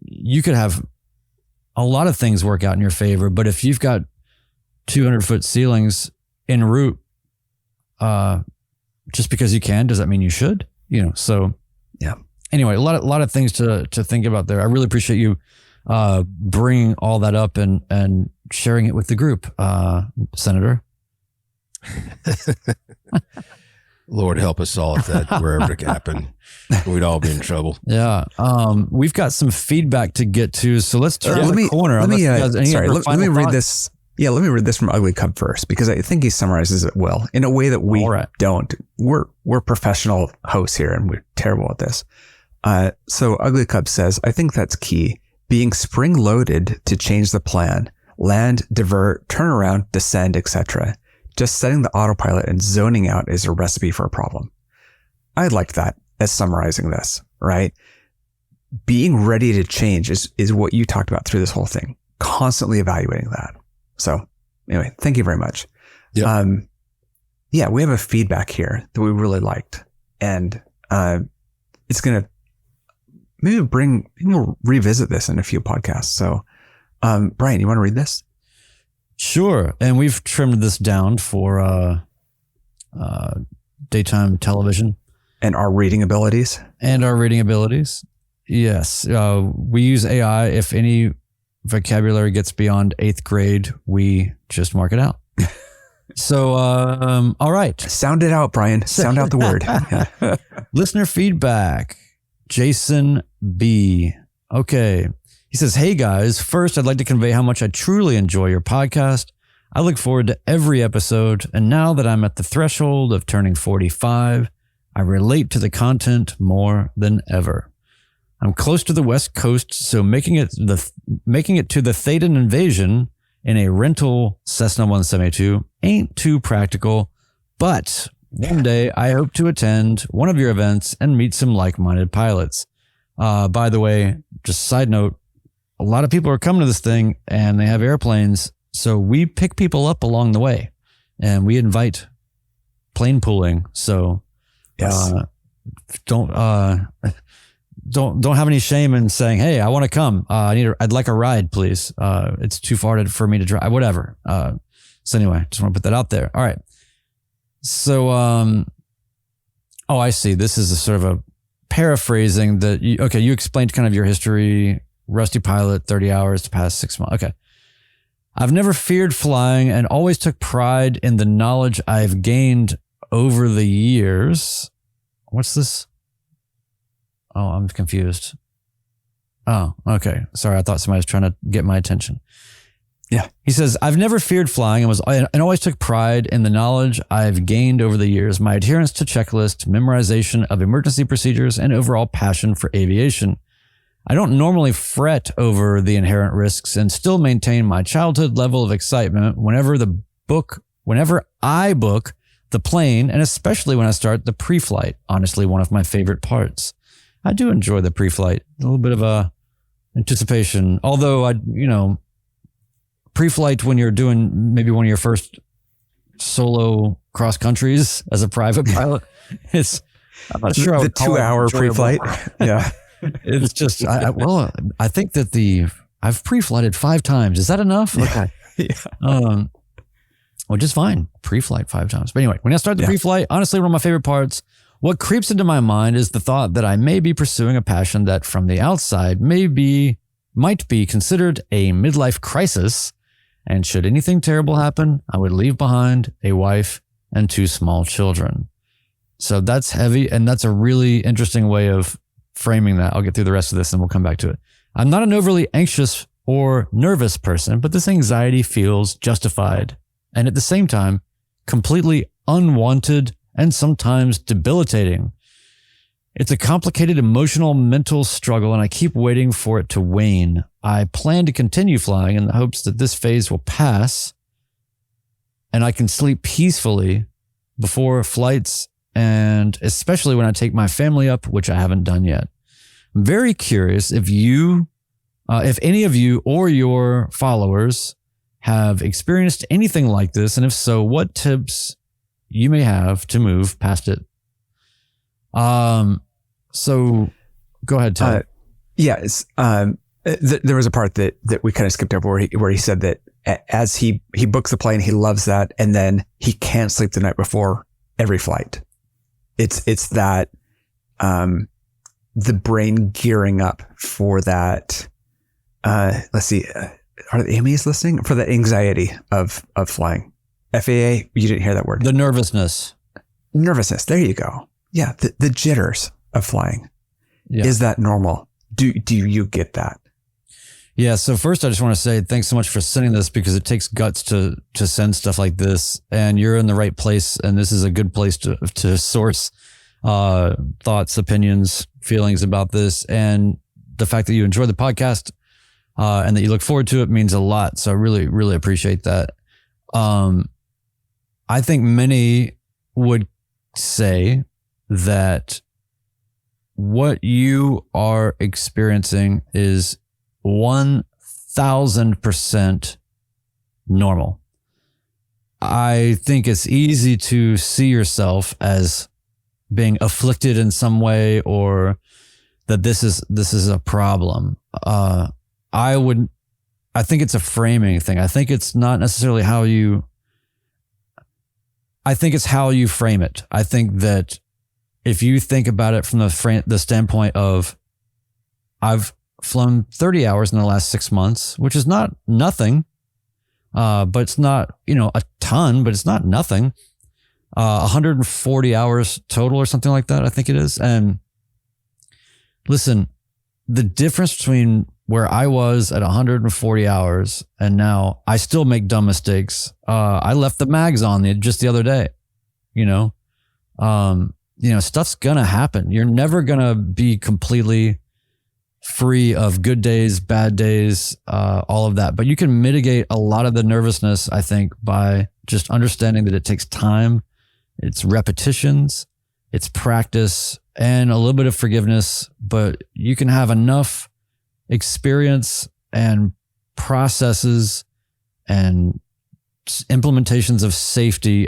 you could have a lot of things work out in your favor, but if you've got 200-foot ceilings en route, just because you can, does that mean you should? So yeah. Anyway, a lot of things to think about there. I really appreciate you bringing all that up and sharing it with the group, Senator. Lord help us all if that were ever to happen. We'd all be in trouble. Yeah. We've got some feedback to get to, so let's turn the corner. Let me read this. Yeah, let me read this from Ugly Cub first, because I think he summarizes it well in a way that we don't. We're professional hosts here and we're terrible at this. So Ugly Cub says, I think that's key. Being spring loaded to change the plan, land, divert, turn around, descend, etc. Just setting the autopilot and zoning out is a recipe for a problem. I like that as summarizing this, right? Being ready to change is what you talked about through this whole thing. Constantly evaluating that. So anyway, thank you very much. Yep. We have a feedback here that we really liked, and it's going to maybe we'll revisit this in a few podcasts. So, Brian, you want to read this? Sure. And we've trimmed this down for daytime television. And our reading abilities. Yes. We use AI. If any vocabulary gets beyond 8th grade, we just mark it out. So, all right. Sound it out, Brian. Sound out the word. Yeah. Listener feedback. Jason B. Okay. He says, hey guys, first I'd like to convey how much I truly enjoy your podcast. I look forward to every episode, and now that I'm at the threshold of turning 45, I relate to the content more than ever. I'm close to the West Coast, so making it to the Thaden Invasion in a rental Cessna 172 ain't too practical, but One day, I hope to attend one of your events and meet some like-minded pilots. By the way, just a side note, a lot of people are coming to this thing and they have airplanes. So we pick people up along the way and we invite plane pooling. So Yes. don't have any shame in saying, hey, I want to come. I'd like a ride, please. It's too far for me to drive, whatever. So anyway, just want to put that out there. All right. So, I see. This is a sort of a paraphrasing that you explained kind of your history, rusty pilot, 30 hours to pass 6 months. Okay. I've never feared flying and always took pride in the knowledge I've gained over the years. What's this? Oh, I'm confused. Oh, okay. Sorry. I thought somebody was trying to get my attention. Yeah. He says, I've never feared flying and always took pride in the knowledge I've gained over the years, my adherence to checklists, memorization of emergency procedures, and overall passion for aviation. I don't normally fret over the inherent risks and still maintain my childhood level of excitement whenever I book the plane, and especially when I start the pre-flight. Honestly, one of my favorite parts. I do enjoy the pre-flight, a little bit of anticipation. Although pre-flight when you're doing maybe one of your first solo cross countries as a private pilot, I'm not sure. The 2-hour pre-flight. Yeah. It's just, I think that I've pre-flighted 5 times. Is that enough? Okay. Yeah. Well, just fine. Pre-flight 5 times. But anyway, when I start the pre-flight, honestly, one of my favorite parts, what creeps into my mind is the thought that I may be pursuing a passion that from the outside might be considered a midlife crisis. And should anything terrible happen, I would leave behind a wife and 2 small children. So that's heavy. And that's a really interesting way of framing that. I'll get through the rest of this and we'll come back to it. I'm not an overly anxious or nervous person, but this anxiety feels justified and at the same time, completely unwanted and sometimes debilitating. It's a complicated emotional, mental struggle, and I keep waiting for it to wane. I plan to continue flying in the hopes that this phase will pass and I can sleep peacefully before flights, and especially when I take my family up, which I haven't done yet. I'm very curious if any of you or your followers have experienced anything like this, and if so, what tips you may have to move past it. So go ahead, Ted. Yes. There was a part that we kind of skipped over where he said that as he books the plane, he loves that. And then he can't sleep the night before every flight. It's that, the brain gearing up for that. Let's see. Are the MEs listening? For the anxiety of flying. FAA, you didn't hear that word. The nervousness. There you go. Yeah. The jitters of flying. Yeah. Is that normal? Do you get that? Yeah. So first I just want to say thanks so much for sending this, because it takes guts to send stuff like this, and you're in the right place. And this is a good place to source, thoughts, opinions, feelings about this. And the fact that you enjoy the podcast, and that you look forward to it means a lot. So I really, really appreciate that. I think many would say that what you are experiencing is 1000% normal. I think it's easy to see yourself as being afflicted in some way, or that this is a problem. I think it's a framing thing. I think it's not necessarily I think it's how you frame it. I think that if you think about it from the standpoint of, I've flown 30 hours in the last 6 months, which is not nothing, but it's not, a ton, but it's not nothing. 140 hours total or something like that, I think it is. And listen, the difference between where I was at 140 hours and now, I still make dumb mistakes. I left the mags on just the other day, stuff's gonna happen. You're never gonna be completely free of good days, bad days, all of that. But you can mitigate a lot of the nervousness, I think, by just understanding that it takes time it's repetitions, it's practice, and a little bit of forgiveness. But you can have enough experience and processes and implementations of safety,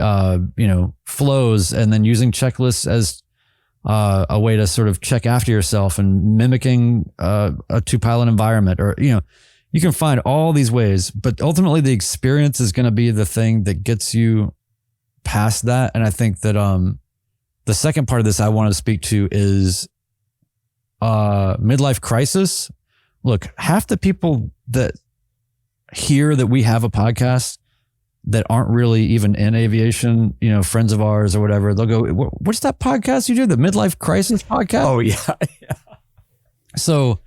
flows, and then using checklists as a way to sort of check after yourself and mimicking a two-pilot environment, or, you can find all these ways, but ultimately the experience is going to be the thing that gets you past that. And I think that the second part of this I want to speak to is midlife crisis. Look, half the people that hear that we have a podcast that aren't really even in aviation, friends of ours or whatever, they'll go, what's that podcast you do? The Midlife Crisis Podcast? Oh, yeah. So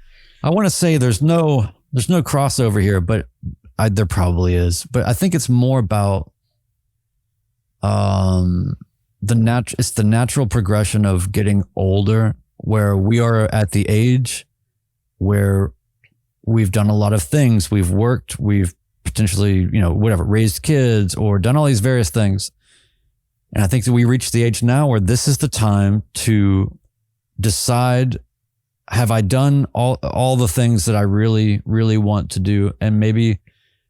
I want to say there's no crossover here, but there probably is. But I think it's more about it's the natural progression of getting older, where we are at the age where we've done a lot of things. We've worked, we've potentially, raised kids or done all these various things. And I think that we reach the age now where this is the time to decide, have I done all the things that I really, really want to do? And maybe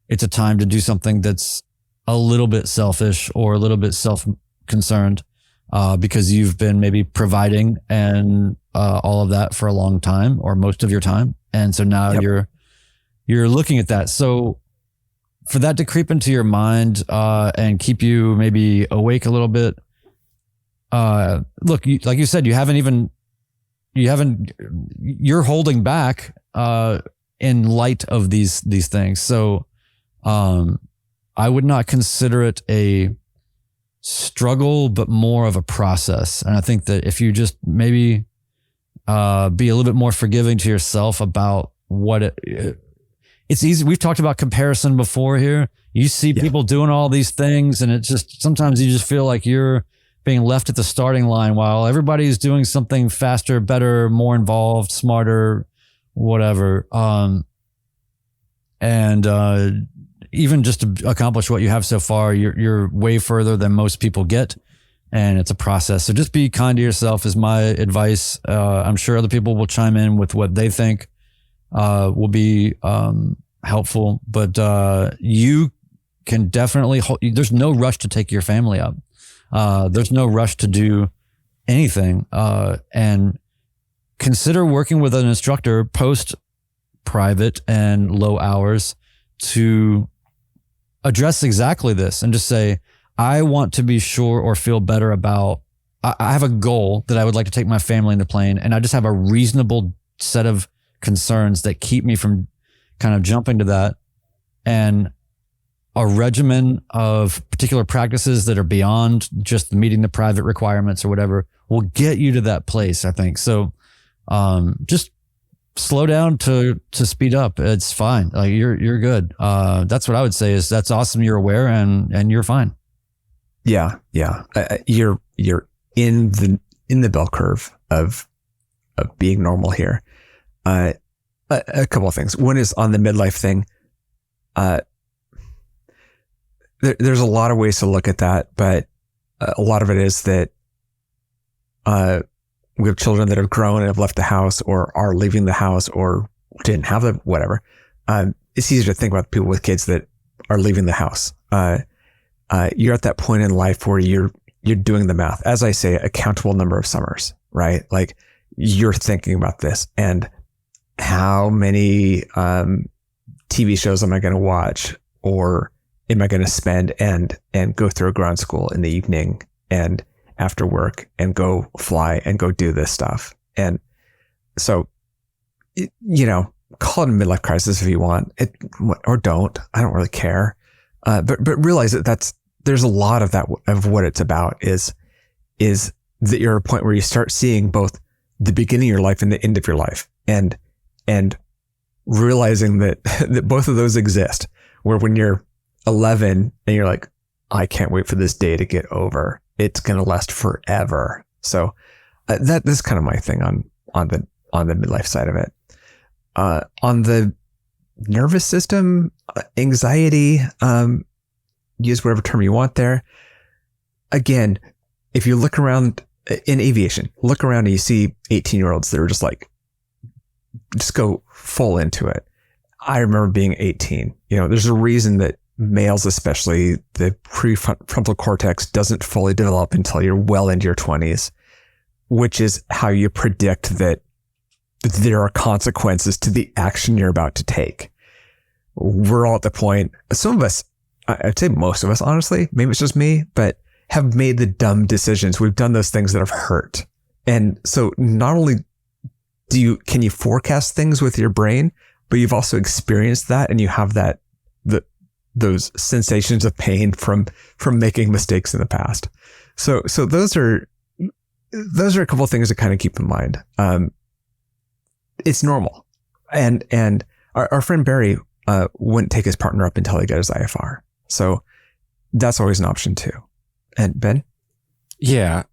it's a time to do something that's a little bit selfish or a little bit self-concerned, because you've been maybe providing and all of that for a long time or most of your time. And so now you're looking at that. So for that to creep into your mind and keep you maybe awake a little bit, look, like you said, you're holding back in light of these things. So I would not consider it a struggle, but more of a process. And I think that if you just maybe be a little bit more forgiving to yourself about what it's easy. We've talked about comparison before here. You see people doing all these things, and it's just, sometimes you just feel like you're being left at the starting line while everybody's doing something faster, better, more involved, smarter, whatever. Even just to accomplish what you have so far, you're way further than most people get, and it's a process. So just be kind to yourself is my advice. I'm sure other people will chime in with what they think will be helpful, but you can definitely there's no rush to take your family up. There's no rush to do anything, and consider working with an instructor post private and low hours to address exactly this, and just say, I want to be sure or feel better about, I have a goal that I would like to take my family in the plane, and I just have a reasonable set of concerns that keep me from kind of jumping to that, and a regimen of particular practices that are beyond just meeting the private requirements or whatever will get you to that place, I think. So just slow down to speed up. It's fine. Like you're good. That's what I would say is that's awesome. You're aware and you're fine. Yeah. Yeah. You're in the bell curve of being normal here. A couple of things. One is on the midlife thing. There's a lot of ways to look at that, but a lot of it is that we have children that have grown and have left the house or are leaving the house or didn't have them, whatever. It's easier to think about people with kids that are leaving the house. You're at that point in life where you're doing the math. As I say, a countable number of summers, right? Like you're thinking about this and how many TV shows am I going to watch, or am I going to spend and go through a ground school in the evening and after work and go fly and go do this stuff. And so, call it a midlife crisis if you want it, or don't. I don't really care. But realize that there's a lot of that, of what it's about is that you're at a point where you start seeing both the beginning of your life and the end of your life, and realizing that both of those exist, where when you're 11 and you're like, I can't wait for this day to get over. It's going to last forever. So that's kind of my thing on the midlife side of it. On the nervous system, anxiety, use whatever term you want there. Again, if you look around in aviation, look around and you see 18-year-olds that are just like, just go full into it. I remember being 18. There's a reason that males, especially, the prefrontal cortex doesn't fully develop until you're well into your 20s, which is how you predict that there are consequences to the action you're about to take. We're all at the point, some of us, I'd say most of us, honestly, maybe it's just me, but have made the dumb decisions. We've done those things that have hurt. And so not only can you forecast things with your brain, but you've also experienced that, and you have those sensations of pain from making mistakes in the past. So those are a couple of things to kind of keep in mind. It's normal. And our friend Barry wouldn't take his partner up until he got his IFR. So that's always an option too. And Ben? Yeah.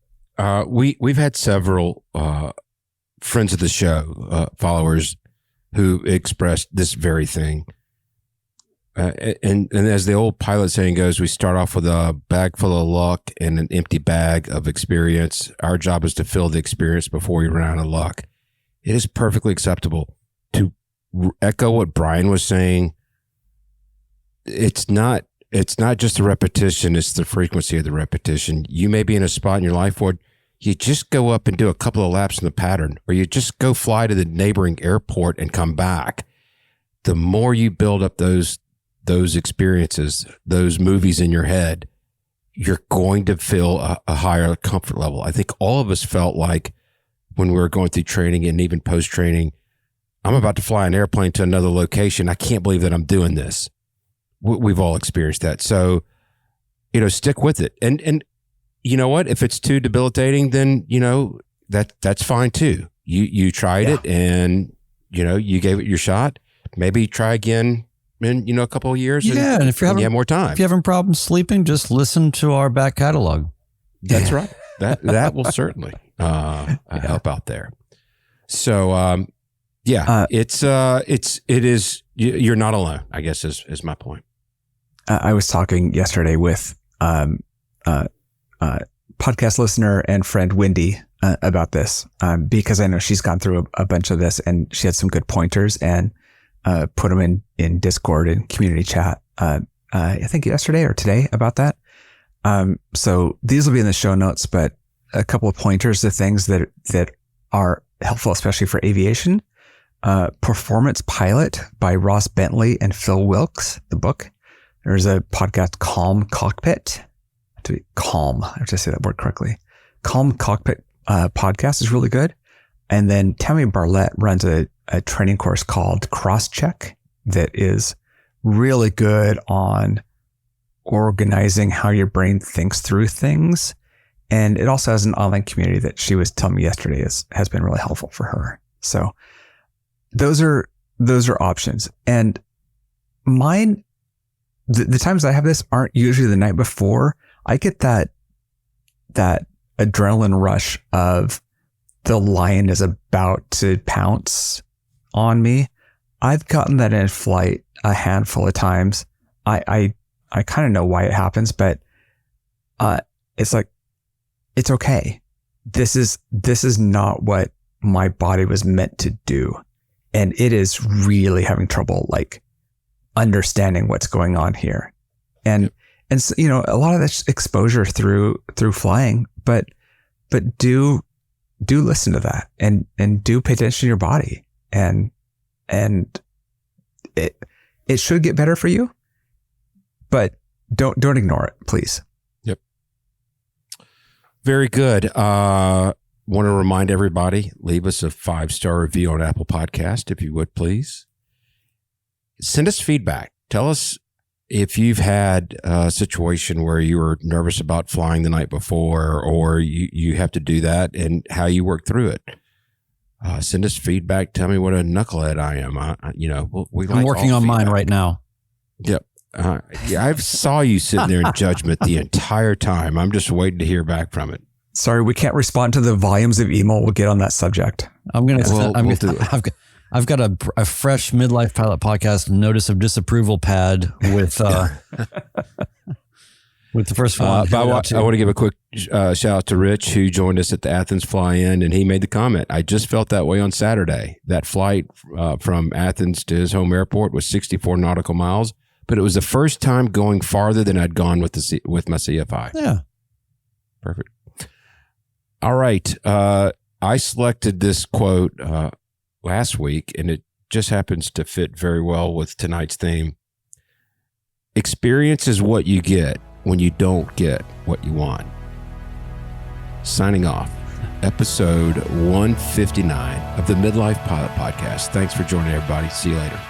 We've had several friends of the show, followers, who expressed this very thing. And as the old pilot saying goes, we start off with a bag full of luck and an empty bag of experience. Our job is to fill the experience before we run out of luck. It is perfectly acceptable to echo what Brian was saying. It's not just the repetition, it's the frequency of the repetition. You may be in a spot in your life where you just go up and do a couple of laps in the pattern, or you just go fly to the neighboring airport and come back. The more you build up those experiences, those movies in your head, you're going to feel a higher comfort level. I think all of us felt like when we were going through training and even post-training, I'm about to fly an airplane to another location. I can't believe that I'm doing this. We've all experienced that. So, stick with it. And you know what? If it's too debilitating, then, that's fine too. You tried it and, you gave it your shot. Maybe try again in, a couple of years. Yeah. And if you have more time, if you're having problems sleeping, just listen to our back catalog. That's right. That will certainly help out there. So, it is, you're not alone, I guess is my point. I was talking yesterday with podcast listener and friend Wendy about this because I know she's gone through a bunch of this, and she had some good pointers and put them in Discord and community chat. I think yesterday or today about that. So these will be in the show notes, but a couple of pointers to things that are helpful, especially for aviation. Performance Pilot by Ross Bentley and Phil Wilkes, the book. There's a podcast, Calm Cockpit. To be calm, I have to say that word correctly. Calm Cockpit podcast is really good. And then Tammy Barlett runs a training course called Crosscheck that is really good on organizing how your brain thinks through things. And it also has an online community that she was telling me yesterday has been really helpful for her. So those are options. And mine, the times I have this aren't usually the night before. I get that adrenaline rush of the lion is about to pounce on me. I've gotten that in flight a handful of times. I kind of know why it happens, but it's like, it's okay. This is not what my body was meant to do. And it is really having trouble, like, understanding what's going on here. And so, a lot of that's exposure through flying, but do listen to that and do pay attention to your body, and it should get better for you, but don't ignore it, please. Yep. Very good. Want to remind everybody, leave us a 5-star review on Apple Podcast, if you would, please. Send us feedback. Tell us if you've had a situation where you were nervous about flying the night before, or you have to do that, and how you work through it. Send us feedback. Tell me what a knucklehead I am. I'm working on mine right now. Yep. I saw you sitting there in judgment the entire time. I'm just waiting to hear back from it. Sorry, we can't respond to the volumes of email we'll get on that subject. I've got a fresh Midlife Pilot Podcast notice of disapproval pad with with the first one. I want to give a quick shout out to Rich, who joined us at the Athens fly-in, and he made the comment, I just felt that way on Saturday. That flight from Athens to his home airport was 64 nautical miles, but it was the first time going farther than I'd gone with my CFI. Yeah. Perfect. All right. I selected this quote last week, and it just happens to fit very well with tonight's theme. Experience is what you get when you don't get what you want. Signing off, episode 159 of the Midlife Pilot Podcast. Thanks for joining, everybody. See you later.